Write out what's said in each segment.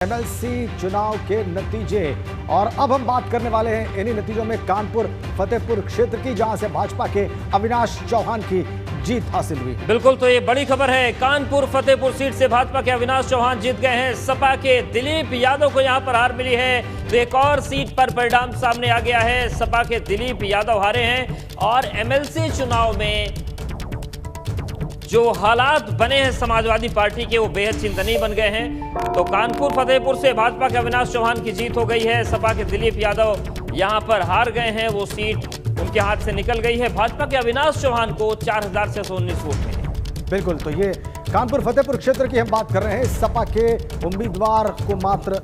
MLC चुनाव के नतीजे और अब हम बात करने वाले हैं इन्हीं नतीजों में कानपुर फतेहपुर क्षेत्र की, जहां से भाजपा के अविनाश चौहान की जीत हासिल हुई। बिल्कुल, तो ये बड़ी खबर है। कानपुर फतेहपुर सीट से भाजपा के अविनाश चौहान जीत गए हैं। सपा के दिलीप यादव को यहां पर हार मिली है, तो एक और सीट पर परिणाम सामने आ गया है। सपा के दिलीप यादव हारे हैं और एमएलसी चुनाव में जो हालात बने हैं समाजवादी पार्टी के, वो बेहद चिंतनीय बन गए हैं। तो कानपुर फतेहपुर से भाजपा के अविनाश चौहान की जीत हो गई है। सपा के दिलीप यादव यहां पर हार गए हैं, वो सीट उनके हाथ से निकल गई है। भाजपा के अविनाश चौहान को 4619 वोट मिले। बिल्कुल, तो ये कानपुर फतेहपुर क्षेत्र की हम बात कर रहे हैं। सपा के उम्मीदवार को मात्र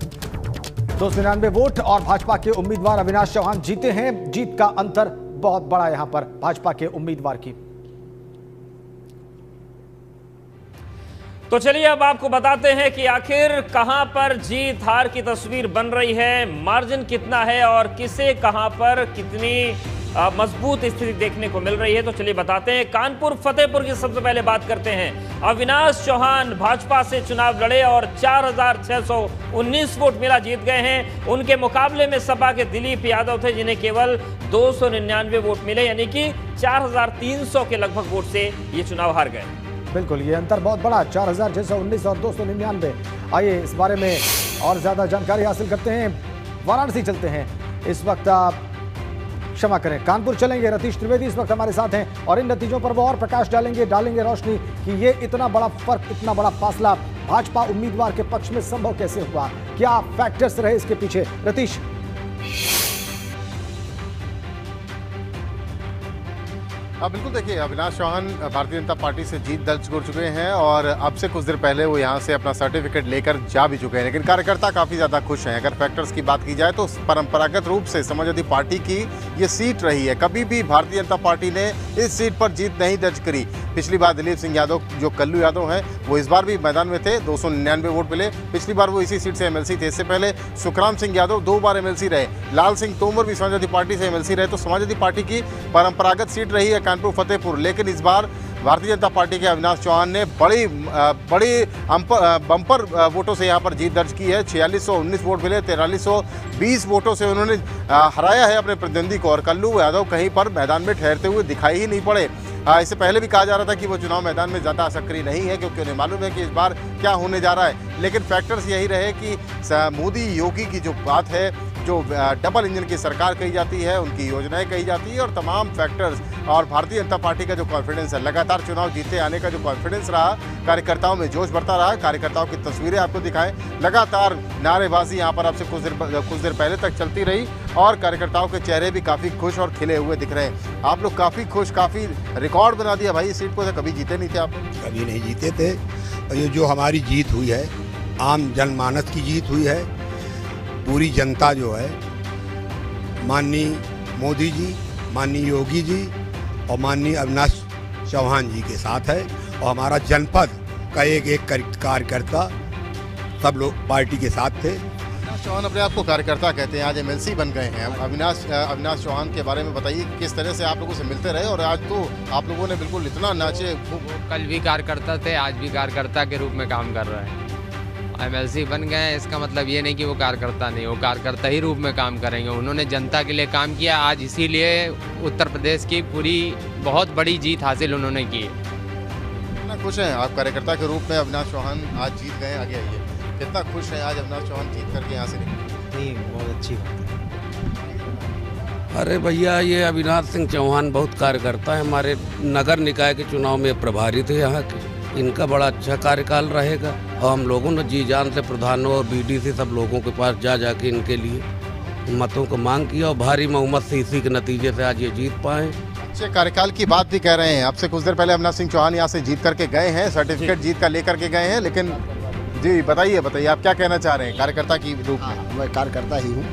299 वोट और भाजपा के उम्मीदवार अविनाश चौहान जीते हैं। जीत का अंतर बहुत बड़ा यहां पर भाजपा के उम्मीदवार की। तो चलिए अब आपको बताते हैं कि आखिर कहां पर जीत हार की तस्वीर बन रही है, मार्जिन कितना है और किसे कहां पर कितनी मजबूत स्थिति देखने को मिल रही है। तो चलिए बताते हैं। कानपुर फतेहपुर की सबसे पहले बात करते हैं। अविनाश चौहान भाजपा से चुनाव लड़े और 4619 वोट मिला, जीत गए हैं। उनके मुकाबले में सपा के दिलीप यादव थे, जिन्हें केवल 299 वोट मिले, यानी कि 4300 के लगभग वोट से ये चुनाव हार गए। बिल्कुल, ये अंतर बहुत बड़ा, 4619 और 299। आइए इस बारे में और ज्यादा जानकारी हासिल करते हैं। वाराणसी चलते हैं। इस वक्त आप क्षमा करें, कानपुर चलेंगे। रतीश त्रिवेदी इस वक्त हमारे साथ हैं और इन नतीजों पर वो और प्रकाश डालेंगे रोशनी कि ये इतना बड़ा फर्क, इतना बड़ा फासला भाजपा उम्मीदवार के पक्ष में संभव कैसे हुआ, क्या फैक्टर्स रहे इसके पीछे। रतीश। बिल्कुल, देखिए अविनाश चौहान भारतीय जनता पार्टी से जीत दर्ज कर चुके हैं और अब से कुछ देर पहले वो यहाँ से अपना सर्टिफिकेट लेकर जा भी चुके हैं, लेकिन कार्यकर्ता काफ़ी ज़्यादा खुश हैं। अगर फैक्टर्स की बात की जाए तो परंपरागत रूप से समाजवादी पार्टी की ये सीट रही है। कभी भी भारतीय जनता पार्टी ने इस सीट पर जीत नहीं दर्ज करी। पिछली बार दिलीप सिंह यादव जो कल्लू यादव हैं वो इस बार भी मैदान में थे, 299 वोट मिले। पिछली बार वो इसी सीट से एमएलसी थे। इससे पहले सुखराम सिंह यादव 2 बार एमएलसी रहे। लाल सिंह तोमर भी समाजवादी पार्टी से एमएलसी रहे। तो समाजवादी पार्टी की परंपरागत सीट रही है कानपुर फतेहपुर, लेकिन इस बार भारतीय जनता पार्टी के अविनाश चौहान ने बड़ी बम्पर वोटों से यहाँ पर जीत दर्ज की है। 4619 वोट मिले, 4320 वोटों से उन्होंने हराया है अपने प्रतिद्वंदी को और कल्लू यादव कहीं पर मैदान में ठहरते हुए दिखाई ही नहीं पड़े। इससे पहले भी कहा जा रहा था कि वो चुनाव मैदान में ज़्यादा सक्रिय नहीं है, क्योंकि उन्हें मालूम है कि इस बार क्या होने जा रहा है। लेकिन फैक्टर्स यही रहे कि मोदी योगी की जो बात है, जो डबल इंजन की सरकार कही जाती है, उनकी योजनाएं कही जाती है और तमाम फैक्टर्स और भारतीय जनता पार्टी का जो कॉन्फिडेंस है, लगातार चुनाव जीते आने का जो कॉन्फिडेंस रहा, कार्यकर्ताओं में जोश बढ़ता रहा। कार्यकर्ताओं की तस्वीरें आपको दिखाएं, लगातार नारेबाजी यहाँ पर आपसे कुछ देर पहले तक चलती रही और कार्यकर्ताओं के चेहरे भी काफ़ी खुश और खिले हुए दिख रहे हैं। आप लोग काफ़ी खुश, काफ़ी रिकॉर्ड बना दिया भाई इस सीट को। तो कभी जीते नहीं थे आप? कभी नहीं जीते थे। और ये जो हमारी जीत हुई है, आम जनमानस की जीत हुई है। पूरी जनता जो है माननीय मोदी जी, माननीय योगी जी और माननीय अविनाश चौहान जी के साथ है और हमारा जनपद का एक कार्यकर्ता सब लोग पार्टी के साथ थे। अविनाश चौहान अपने आप को कार्यकर्ता कहते हैं, आज एमएलसी बन गए हैं। अविनाश चौहान के बारे में बताइए, किस तरह से आप लोगों से मिलते रहे और आज तो आप लोगों ने बिल्कुल इतना नाचे। कल भी कार्यकर्ता थे, आज भी कार्यकर्ता के रूप में काम कर रहे हैं। एमएलसी बन गए हैं, इसका मतलब ये नहीं कि वो कार्यकर्ता नहीं, वो कार्यकर्ता ही रूप में काम करेंगे। उन्होंने जनता के लिए काम किया आज, इसीलिए उत्तर प्रदेश की पूरी बहुत बड़ी जीत हासिल उन्होंने की। कितना खुश हैं आप कार्यकर्ता के रूप में? अविनाश चौहान आज जीत गए, आगे आइए। कितना खुश है आज अविनाश चौहान जीत करके यहाँ से निकले? नहीं, बहुत अच्छी बात है। अरे भैया, ये अविनाश सिंह चौहान बहुत कार्यकर्ता है, हमारे नगर निकाय के चुनाव में प्रभारी थे यहाँ के। इनका बड़ा अच्छा कार्यकाल रहेगा और हम लोगों ने जी जान से प्रधानों और बीडीसी सब लोगों के पास जाके इनके लिए मतों को मांग किया और भारी बहुमत से इसी के नतीजे से आज ये जीत पाए। अच्छे कार्यकाल की बात भी कह रहे हैं। आपसे कुछ देर पहले अविनाश सिंह चौहान यहाँ से जीत करके गए हैं, सर्टिफिकेट जीत का लेकर के गए हैं, लेकिन जी बताइए आप क्या कहना चाह रहे हैं कार्यकर्ता की रूप में? मैं कार्यकर्ता ही हूँ।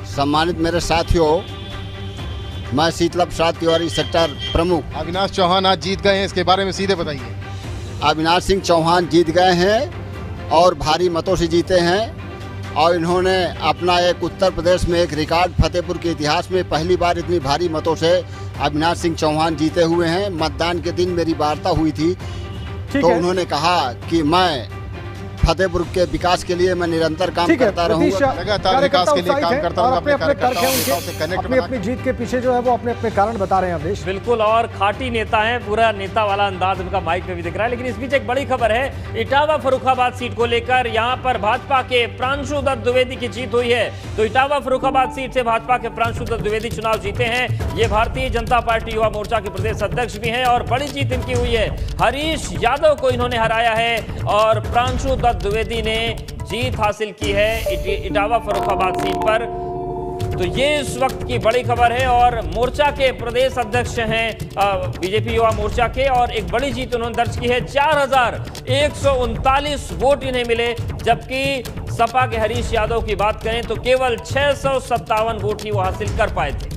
सम्मानित मेरे साथियों, मैं शीतल प्रसाद तिवारी, सेक्टर प्रमुख। अविनाश चौहान आज जीत गए हैं, इसके बारे में सीधे बताइए। अविनाश सिंह चौहान जीत गए हैं और भारी मतों से जीते हैं और इन्होंने अपना एक उत्तर प्रदेश में एक रिकॉर्ड, फतेहपुर के इतिहास में पहली बार इतनी भारी मतों से अविनाश सिंह चौहान जीते हुए हैं। मतदान के दिन मेरी वार्ता हुई थी तो उन्होंने कहा कि मैं फतेहपुर के विकास के लिए मैं निरंतर काम करता रहूंगा। लगातार विकास के लिए काम करता हूं। अपने अपनी जीत के पीछे जो है वो अपने अपने कारण बता रहे हैं अवधेश। बिल्कुल, और खाटी नेता हैं, पूरा नेता वाला अंदाज उनका माइक पे भी दिख रहा है। लेकिन इस बीच एक बड़ी खबर है इटावा फर्रुखाबाद सीट को लेकर। यहाँ पर भाजपा के प्रांशु दत्त द्विवेदी की जीत हुई है। तो इटावा फर्रुखाबाद सीट से भाजपा के प्रांशु दत्त द्विवेदी चुनाव जीते हैं। ये भारतीय जनता पार्टी युवा मोर्चा के प्रदेश अध्यक्ष भी हैं और बड़ी जीत इनकी हुई है। हरीश यादव को इन्होंने हराया है और प्रांशु द्विवेदी ने जीत हासिल की है इटावा फर्रुखाबाद सीट पर। तो ये इस वक्त की बड़ी खबर है और मोर्चा के प्रदेश अध्यक्ष हैं बीजेपी युवा मोर्चा के, और एक बड़ी जीत उन्होंने दर्ज की है। 4139 वोट इन्हें मिले, जबकि सपा के हरीश यादव की बात करें तो केवल 657 वोट ही वो हासिल कर पाए थे।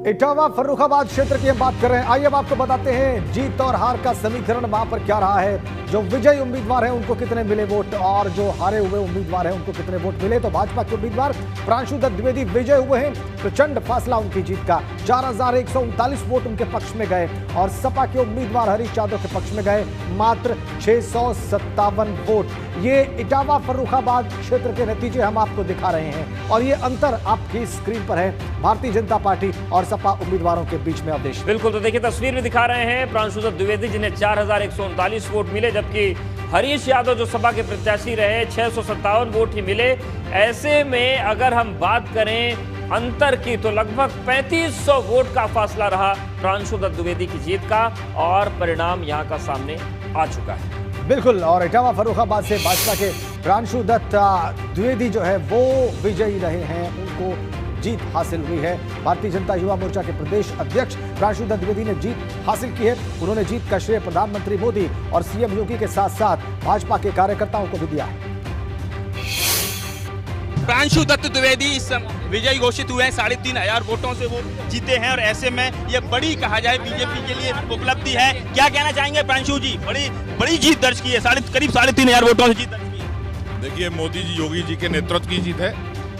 इटावा फर्रुखाबाद क्षेत्र की हम बात कर रहे हैं। आइए अब आपको बताते हैं जीत और हार का समीकरण वहां पर क्या रहा है। जो विजयी उम्मीदवार हैं उनको कितने मिले वोट और जो हारे हुए उम्मीदवार हैं उनको कितने वोट मिले। तो भाजपा के उम्मीदवार प्रांशु दत्त द्विवेदी विजय हुए हैं, प्रचंड फासला उनकी जीत का। 4139 वोट उनके पक्ष में गए और सपा के उम्मीदवार हरीश यादव के पक्ष में गए मात्र 657 वोट। ये इटावा फर्रुखाबाद क्षेत्र के नतीजे हम आपको दिखा रहे हैं और ये अंतर आपकी स्क्रीन पर है भारतीय जनता पार्टी और सपा उम्मीदवारों के बीच में। अवधेश बिल्कुल, तो देखिए तस्वीर में दिखा रहे हैं प्रांशु दत्त द्विवेदी जिन्हें 4139 वोट मिले, जबकि हरीश यादव जो सपा के प्रत्याशी रहे 657 वोट ही मिले। ऐसे में अगर हम बात करें अंतर की तो लगभग 3500 वोट का फासला रहा प्रांशु दत्त द्विवेदी की जीत का और परिणाम यहां का सामने आ चुका है। बिल्कुल, और इटावा फर्रुखाबाद से भाजपा के प्रांशु दत्त द्विवेदी जो है वो विजयी रहे हैं, उनको जीत हासिल हुई है। भारतीय जनता युवा मोर्चा के प्रदेश अध्यक्ष प्रांशु दत्त द्विवेदी ने जीत हासिल की है। उन्होंने जीत का श्रेय प्रधानमंत्री मोदी और सीएम योगी के साथ साथ भाजपा के कार्यकर्ताओं को भी दिया है। प्रांशु दत्त द्विवेदी इस विजयी घोषित हुए हैं। 3500 वोटों से वो जीते हैं और ऐसे में ये बड़ी कहा जाए बीजेपी के लिए उपलब्धि है। क्या कहना चाहेंगे प्रांशु जी? बड़ी जीत दर्ज की है, करीब 3500 वोटों से जीत दर्ज की है। देखिए, मोदी जी योगी जी के नेतृत्व की जीत है,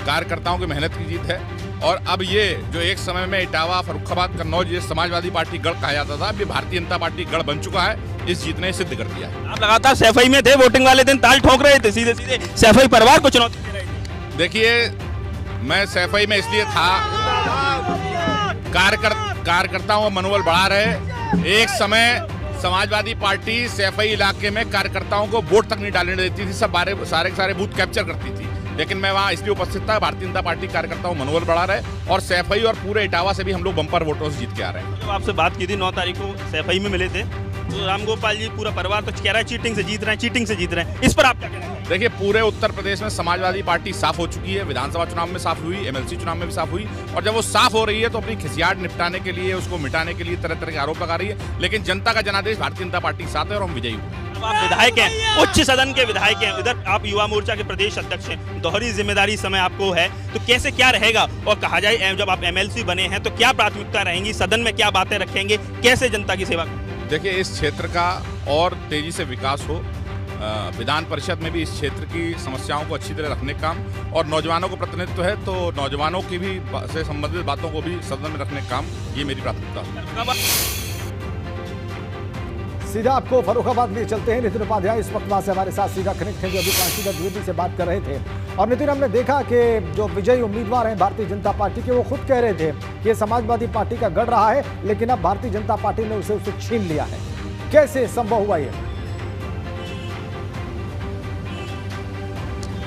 कार्यकर्ताओं की मेहनत की जीत है। और अब ये जो एक समय में इटावा फर्रुखाबाद कन्नौज ये समाजवादी पार्टी गढ़ कहा जाता था, अब ये भारतीय जनता पार्टी गढ़ बन चुका है। इस जीत ने सिद्ध कर दिया है। आप लगातार सैफई में थे, वोटिंग वाले दिन ताल ठोक रहे थे, सीधे सीधे सैफई परिवार को चुनौती दे रहे थे। देखिए, मैं सैफई में इसलिए था, कार्यकर्ताओं का मनोबल बढ़ा रहे। एक समय समाजवादी पार्टी सैफई इलाके में कार्यकर्ताओं को वोट तक नहीं डालने देती थी, सब सारे के सारे बूथ कैप्चर करती थी। लेकिन मैं वहाँ इसलिए उपस्थित था, भारतीय जनता पार्टी कार्यकर्ताओं मनोबल बढ़ा रहे और सैफई और पूरे इटावा से भी हम लोग बम्पर वोटों से जीत के आ रहे हैं। जब आपसे बात की थी 9 तारीख को सैफई में मिले थे, तो रामगोपाल जी पूरा परिवार तो कह रहा है चीटिंग से जीत रहे हैं, इस पर आप क्या कहेंगे? देखिए, पूरे उत्तर प्रदेश में समाजवादी पार्टी साफ हो चुकी है। विधानसभा चुनाव में साफ हुई, एमएलसी चुनाव में भी साफ हुई, और जब वो साफ हो रही है तो अपनी खिसियाट निपटाने के लिए, उसको मिटाने के लिए तरह तरह के आरोप लगा रही है। लेकिन जनता का जनादेश भारतीय जनता पार्टी के साथ है और हम विजयी हुए। आप विधायक हैं, उच्च सदन के विधायक हैं, इधर आप युवा मोर्चा के प्रदेश अध्यक्ष हैं, दोहरी जिम्मेदारी समय आपको है, तो कैसे क्या रहेगा? और कहा जाए जब आप एमएलसी बने हैं तो क्या प्राथमिकता रहेंगी, सदन में क्या बातें रखेंगे, कैसे जनता की सेवा? देखिए, इस क्षेत्र का और तेजी से विकास हो, विधान परिषद में भी इस क्षेत्र की समस्याओं को अच्छी तरह रखने का काम, और नौजवानों को प्रतिनिधित्व है तो नौजवानों की भी से संबंधित बातों को भी सदन में रखने का काम, ये मेरी प्राथमिकता है। सीधा आपको फर्रुखाबाद लिए चलते हैं। नितिन उपाध्याय इस वक्त वहां से हमारे साथ सीधा कनेक्ट है, जो अभी प्रांशु दत्त द्विवेदी से बात कर रहे थे। और नितिन, हमने देखा कि जो विजयी उम्मीदवार हैं भारतीय जनता पार्टी के, वो खुद कह रहे थे कि ये समाजवादी पार्टी का गढ़ रहा है, लेकिन अब भारतीय जनता पार्टी ने उसे छीन लिया है। कैसे संभव हुआ ये?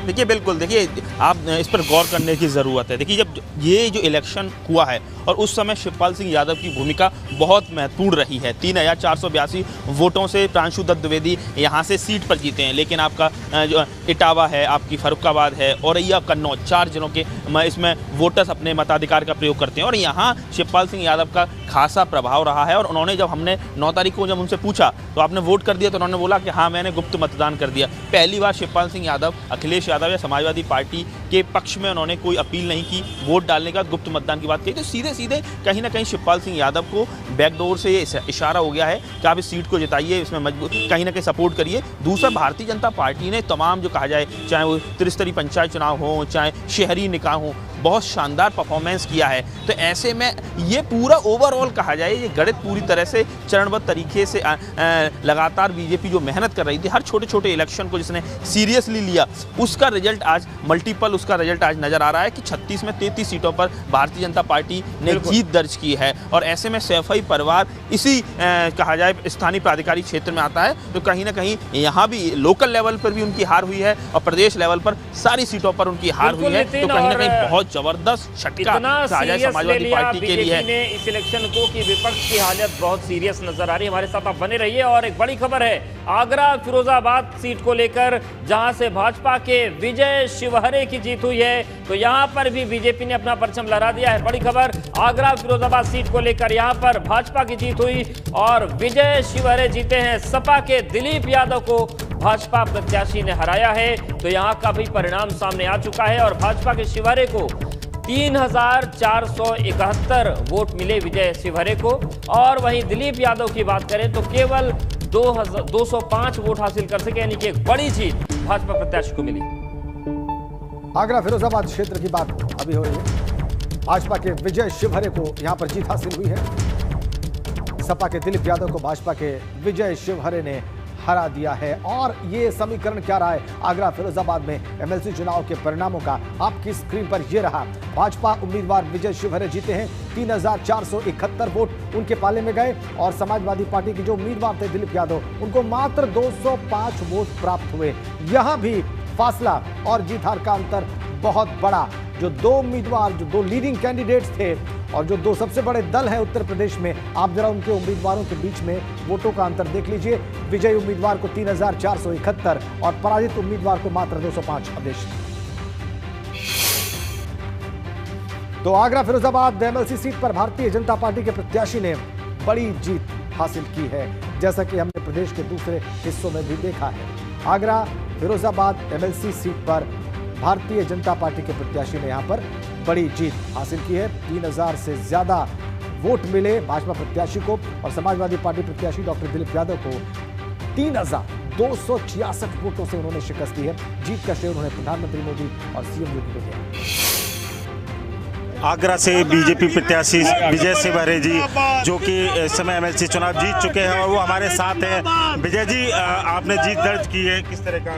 देखिए, बिल्कुल, देखिए आप इस पर गौर करने की ज़रूरत है। देखिए, जब ये जो इलेक्शन हुआ है और उस समय शिवपाल सिंह यादव की भूमिका बहुत महत्वपूर्ण रही है। 3482 वोटों से प्रांशु दत्त द्विवेदी यहाँ से सीट पर जीते हैं। लेकिन आपका जो इटावा है, आपकी फर्रुखाबाद है, औरैया, कन्नौज, 4 जिलों के इसमें वोटर्स अपने मताधिकार का प्रयोग करते हैं और यहाँ शिवपाल सिंह यादव का खासा प्रभाव रहा है। और उन्होंने जब हमने 9 तारीख को जब उनसे पूछा तो आपने वोट कर दिया, तो उन्होंने बोला कि हाँ, मैंने गुप्त मतदान कर दिया। पहली बार शिवपाल सिंह यादव, अखिलेश यादव या समाजवादी पार्टी के पक्ष में उन्होंने कोई अपील नहीं की, वोट डालने का गुप्त मतदान की बात कही, तो सीधे सीधे कहीं ना कहीं शिवपाल सिंह यादव को बैकडोर से ये इशारा हो गया है कि आप इस सीट को जिताइए, इसमें मजबूत कहीं ना कहीं सपोर्ट करिए। दूसरा, भारतीय जनता पार्टी ने तमाम जो कहा जाए, चाहे वो त्रिस्तरीय पंचायत चुनाव हो, चाहे शहरी निकाय हो, बहुत शानदार परफॉर्मेंस किया है। तो ऐसे में ये पूरा ओवरऑल कहा जाए, ये गणित पूरी तरह से चरणबद्ध तरीके से लगातार बीजेपी जो मेहनत कर रही थी, हर छोटे छोटे इलेक्शन को जिसने सीरियसली लिया, उसका रिजल्ट आज उसका रिजल्ट आज नजर आ रहा है कि 36 में 33 सीटों पर भारतीय जनता पार्टी ने जीत दर्ज की है। और ऐसे में सैफई परिवार इसी कहा जाए स्थानीय प्राधिकारी क्षेत्र में आता है, तो कहीं ना कहीं यहाँ भी लोकल लेवल पर भी उनकी हार हुई है और प्रदेश लेवल पर सारी सीटों पर उनकी हार हुई है। तो कहीं ना कहीं बहुत जबरदस्त झटका समाजवादी पार्टी के लिए है इस इलेक्शन को कि विपक्ष की हालत बहुत सीरियस नजर आ रही है। हमारे साथ आप बने रहिए। और एक बड़ी खबर है आगरा फिरोजाबाद सीट को लेकर, जहां से भाजपा के विजय शिवहरे की जीत हुई है, तो यहां पर भी बीजेपी ने अपना परचम लहरा दिया है। बड़ी खबर आगरा फिरोजाबाद सीट को लेकर, यहां पर भाजपा की जीत हुई और विजय शिवहरे जीते हैं। सपा के दिलीप यादव को भाजपा प्रत्याशी ने हराया है, तो यहां का भी परिणाम सामने आ चुका है और भाजपा के शिवहरे को 3471 वोट मिले विजय शिवहरे को। और वहीं दिलीप यादव की बात करें तो केवल 205 वोट हासिल कर सके, यानी कि एक बड़ी जीत भाजपा प्रत्याशी को मिली। आगरा फिरोजाबाद क्षेत्र की बात अभी हो रही है। भाजपा के विजय शिवहरे को यहां पर जीत हासिल हुई है। सपा के दिलीप यादव को भाजपा के विजय शिवहरे ने हरा दिया है। और ये समीकरण क्या रहा है आगरा फिरोजाबाद में एमएलसी चुनाव के परिणामों का, आपकी स्क्रीन पर ये रहा। भाजपा उम्मीदवार विजय शिवहरे जीते हैं, 3471 वोट उनके पाले में गए और समाजवादी पार्टी के जो उम्मीदवार थे दिलीप यादव, उनको मात्र 205 वोट प्राप्त हुए। यहां भी फासला और जीत हार का अंतर बहुत बड़ा। जो दो उम्मीदवार, जो दो लीडिंग कैंडिडेट्स थे और जो दो सबसे बड़े दल हैं उत्तर प्रदेश में, आप जरा उनके उम्मीदवारों के बीच में वोटों का अंतर देख लीजिए। विजयी उम्मीदवार को 3471 और पराजित उम्मीदवार को मात्र 205 आदेश। तो आगरा फिरोजाबाद एमएलसी सीट पर भारतीय जनता पार्टी के प्रत्याशी ने बड़ी जीत हासिल की है, जैसा कि हमने प्रदेश के दूसरे हिस्सों में भी देखा है। आगरा फिरोजाबाद एमएलसी सीट पर भारतीय जनता पार्टी के प्रत्याशी ने यहां पर बड़ी जीत हासिल की है। 3000 से ज्यादा वोट मिले भाजपा प्रत्याशी को और समाजवादी पार्टी प्रत्याशी डॉक्टर दिलीप यादव को 3266 वोटों से उन्होंने शिकस्त दी है। जीत का श्रेय उन्होंने प्रधानमंत्री मोदी और सीएम योगी को दिया। आगरा से बीजेपी प्रत्याशी विजय शिवहरे जी, जो कि इस समय एमएलसी चुनाव जीत चुके हैं और वो हमारे साथ हैं। विजय जी, आपने जीत दर्ज की है, किस तरह का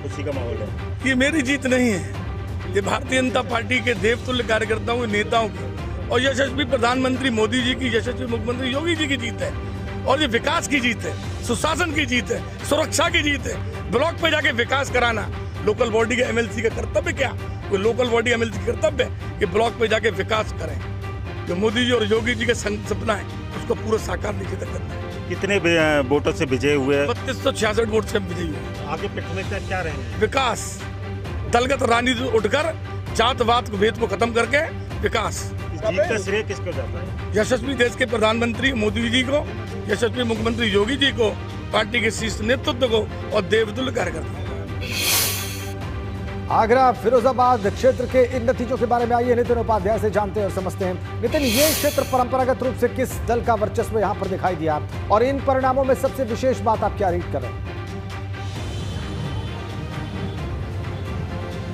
खुशी का माहौल है? ये मेरी जीत नहीं है, ये भारतीय जनता पार्टी के देवतुल्य कार्यकर्ताओं के नेताओं की और यशस्वी प्रधानमंत्री मोदी जी की, यशस्वी मुख्यमंत्री योगी जी की जीत है। और ये विकास की जीत है, सुशासन की जीत है, सुरक्षा की जीत है। ब्लॉक पे जाके विकास कराना लोकल बॉडी के एमएलसी का कर्तव्य, क्या कोई लोकल बॉडी एमएलसी का कर्तव्य है कि ब्लॉक पे जाके विकास करें? जो मोदी जी और योगी जी का सपना है उसको पूरा साकार नीचे तक करना है। कितने वोटों से विजय हुए? 3266 वोट से विजयी हुए। आगे प्राथमिकता क्या रहेगी? विकास, दलगत राजनीति उठकर जातवाद को भेद को खत्म करके विकास। जीत का श्रेय किसको जाता है? यशस्वी देश के प्रधानमंत्री मोदी जी को, यशस्वी मुख्यमंत्री योगी जी को, पार्टी के शीर्ष नेतृत्व को और देवतुल्य कार्यकर्ता। आगरा फिरोजाबाद क्षेत्र के इन नतीजों के बारे में आइए नितिन उपाध्याय से जानते हैं और समझते हैं। नितिन, ये क्षेत्र परंपरागत रूप से किस दल का वर्चस्व यहां पर दिखाई दिया और इन परिणामों में सबसे विशेष बात आप क्या रीड कर रहे हैं?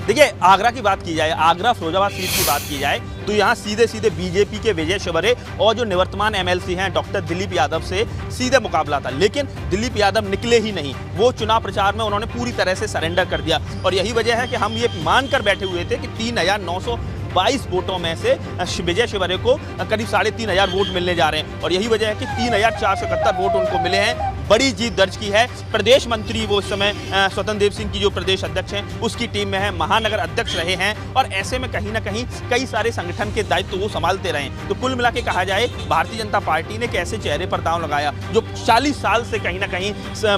देखिए, आगरा की बात की जाए, आगरा फिरोजाबाद सीट की बात की जाए तो यहाँ सीधे सीधे बीजेपी के विजय शिवहरे और जो निवर्तमान एमएलसी हैं डॉक्टर दिलीप यादव से सीधे मुकाबला था। लेकिन दिलीप यादव निकले ही नहीं, वो चुनाव प्रचार में उन्होंने पूरी तरह से सरेंडर कर दिया। और यही वजह है कि हम ये मानकर बैठे हुए थे कि 3922 वोटों में से विजय शिवहरे को करीब 3500 वोट मिलने जा रहे हैं। और यही वजह है कि 3471 वोट उनको मिले हैं। बड़ी जीत दर्ज की है। प्रदेश मंत्री वो इस समय स्वतंत्र देव सिंह की जो प्रदेश अध्यक्ष हैं उसकी टीम में है, महानगर अध्यक्ष रहे हैं और ऐसे में कहीं ना कहीं कई सारे संगठन के दायित्व वो संभालते रहे। तो कुल मिला के कहा जाए भारतीय जनता पार्टी ने कैसे चेहरे पर दांव लगाया, जो 40 साल से कहीं ना कहीं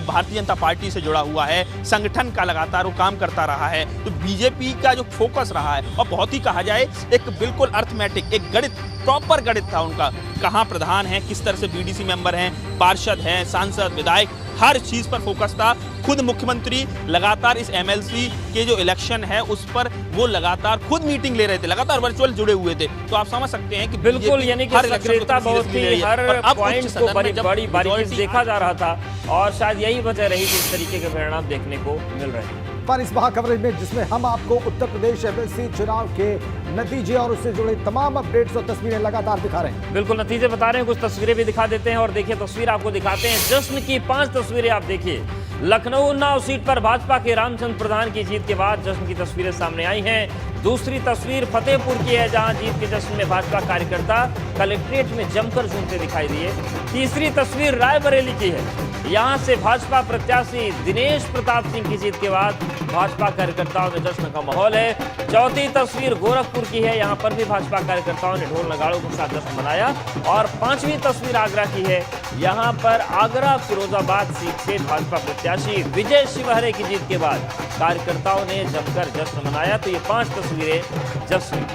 भारतीय जनता पार्टी से जुड़ा हुआ है, संगठन का लगातार वो काम करता रहा है। तो बीजेपी का जो फोकस रहा है और बहुत ही कहा जाए एक बिल्कुल अर्थमेटिक, एक गणित, प्रॉपर गणित था उनका, कहाँ प्रधान है, किस तरह से बीडीसी मेंबर हैं, पार्षद हैं, सांसद, विधायक, हर चीज पर फोकस था। खुद मुख्यमंत्री लगातार इस एमएलसी के जो इलेक्शन है उस पर वो लगातार खुद मीटिंग ले रहे थे, लगातार वर्चुअल जुड़े हुए थे। तो आप समझ सकते हैं कि बिल्कुल, यानी कि सक्रियता बहुत ही हर पॉइंट को बड़ी बारीकी से देखा जा रहा था और शायद यही वजह रही कि इस तरीके के परिणाम देखने को मिल रहे हैं। पर इस महा कवरेज में जिसमें हम आपको उत्तर प्रदेश एमएलसी चुनाव के नतीजे और उससे जुड़े तमाम अपडेट्स और तस्वीरें लगातार दिखा रहे हैं। बिल्कुल नतीजे बता रहे हैं, कुछ तस्वीरें भी दिखा देते हैं और देखिए तस्वीर आपको दिखाते हैं। जश्न की 5 तस्वीरें आप देखिए। लखनऊ उन्नाव सीट पर भाजपा के रामचंद्र प्रधान की जीत के बाद जश्न की तस्वीरें सामने आई हैं। दूसरी तस्वीर फतेहपुर की है, जहां जीत के जश्न में भाजपा कार्यकर्ता कलेक्ट्रेट में जमकर झूमते दिखाई दिए। तीसरी तस्वीर रायबरेली की है, यहां से भाजपा प्रत्याशी दिनेश प्रताप सिंह की जीत के बाद भाजपा कार्यकर्ताओं में जश्न का माहौल है। चौथी तस्वीर गोरखपुर की है, यहां पर भी भाजपा कार्यकर्ताओं ने ढोल नगाड़ों के साथ जश्न मनाया। और 5वीं तस्वीर आगरा की है, यहां पर आगरा फिरोजाबाद सीट से भाजपा प्रत्याशी विजय शिवहरे की जीत के बाद कार्यकर्ताओं ने जमकर जश्न मनाया। तो ये 5 तस्वीरें जश्न।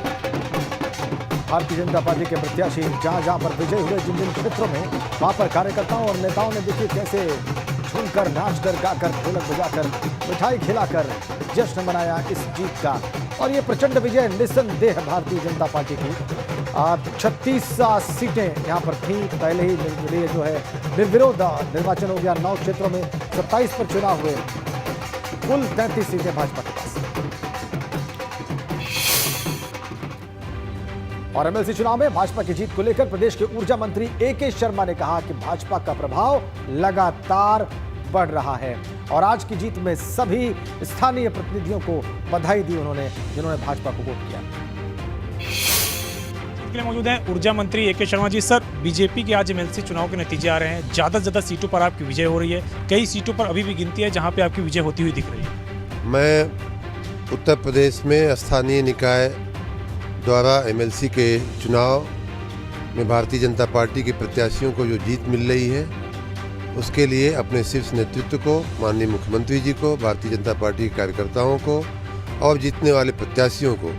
भारतीय जनता पार्टी के प्रत्याशी जहां जहां पर विजय हुए जिन जिन क्षेत्रों में, वहां पर कार्यकर्ताओं और नेताओं ने देखिए कैसे झूमकर, नाचकर, गाकर, ढोलक बजाकर, मिठाई खिलाकर जश्न मनाया इस जीत का। और ये प्रचंड विजय निस्संदेह भारतीय जनता पार्टी की 36 सीटें यहाँ पर थी पहले ही जो है निर्विरोध निर्वाचन हो गया। 9 क्षेत्रों में 27 पर चुनाव हुए, कुल 33 सीटें भाजपा के पास। और एमएलसी चुनाव में भाजपा की जीत को लेकर प्रदेश के ऊर्जा मंत्री AK शर्मा ने कहा कि भाजपा का प्रभाव लगातार बढ़ रहा है और आज की जीत में सभी स्थानीय प्रतिनिधियों को बधाई दी उन्होंने, जिन्होंने भाजपा को वोट किया। के लिए मौजूद हैं ऊर्जा मंत्री AK Sharma ji. Sir, BJP के आज एमएलसी चुनाव के नतीजे आ रहे हैं, ज़्यादा से ज़्यादा सीटों पर आपकी विजय हो रही है, कई सीटों पर अभी भी गिनती है जहां पे आपकी विजय होती हुई दिख रही है। मैं उत्तर प्रदेश में स्थानीय निकाय द्वारा एमएलसी के चुनाव में भारतीय जनता पार्टी के प्रत्याशियों को जो जीत मिल रही है उसके लिए अपने शीर्ष नेतृत्व को, माननीय मुख्यमंत्री जी को, भारतीय जनता पार्टी के कार्यकर्ताओं को और जीतने वाले प्रत्याशियों को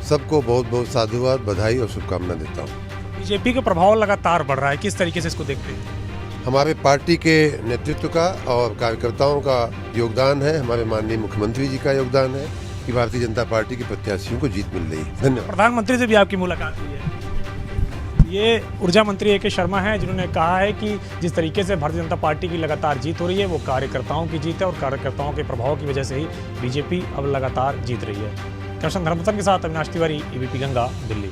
सबको बहुत बहुत साधुवाद, बधाई और शुभकामना देता हूँ। बीजेपी का प्रभाव लगातार बढ़ रहा है, किस तरीके से इसको देखते हैं? हमारे पार्टी के नेतृत्व का और कार्यकर्ताओं का योगदान है, हमारे माननीय मुख्यमंत्री जी का योगदान है कि भारतीय जनता पार्टी के प्रत्याशियों को जीत मिल रही है। धन्यवाद। प्रधानमंत्री से भी आपकी मुलाकात हुई है। ये ऊर्जा मंत्री AK शर्मा हैं जिन्होंने कहा है कि जिस तरीके से भारतीय जनता पार्टी की लगातार जीत हो रही है वो कार्यकर्ताओं की जीत है और कार्यकर्ताओं के प्रभाव की वजह से ही बीजेपी अब लगातार जीत रही है। कैप्टन धर्मपतन के साथ अविनाश तिवारी, ABP गंगा, दिल्ली।